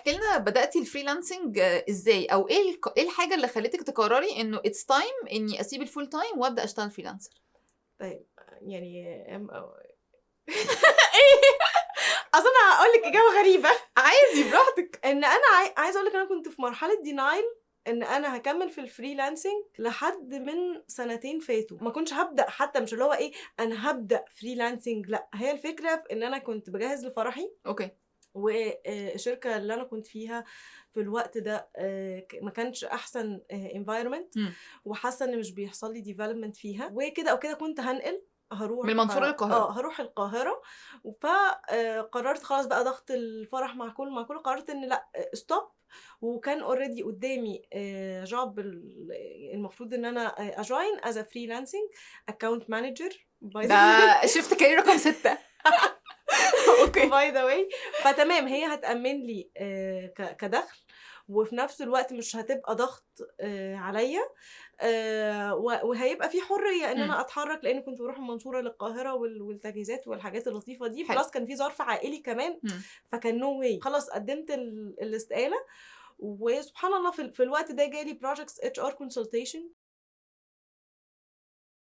احكي لنا بدأتي الفريلانسنج ازاي، او ايه الحاجة اللي خلتك تقرري انه اتس تايم اني اسيب الفول تايم وابدأ اشتغل فريلانسر؟ طيب يعني اصل انا هقول لك اجابه غريبه. عادي براحتك. ان انا عايزه اقول لك انا كنت في مرحله دينايل ان انا هكمل في الفريلانسنج لحد من سنتين فاتوا. ما كنتش هبدا، حتى مش اللي هو ايه انا هبدا فريلانسنج، لا، هي الفكره في ان انا كنت بجهز لفرحي. اوكي. والشركه اللي انا كنت فيها في الوقت ده ما كانش احسن environment، وحاسه ان مش بيحصل لي development فيها، وكده او كده كنت هنقل هروح من المنصورة للقاهرة. هروح القاهره. فقررت خلاص بقى ضغط الفرح مع كل قررت ان لا ستوب. وكان اوريدي قدامي جوب المفروض ان انا اجوين از فريلانسنج اكاونت مانجر. ده شفت كارير رقم 6. اوكي. باي ذا واي، فتمام هي هتأمن لي كدخل، وفي نفس الوقت مش هتبقى ضغط عليا، وهيبقى في حريه ان انا اتحرك، لان كنت بروح المنصوره للقاهره والتجهيزات والحاجات اللطيفه دي، حلو. بلس كان في ظرف عائلي كمان. فكان نو واي، خلاص قدمت الاستقاله. وسبحان الله في الوقت ده جالي بروجكتس اتش ار كونسلتيشن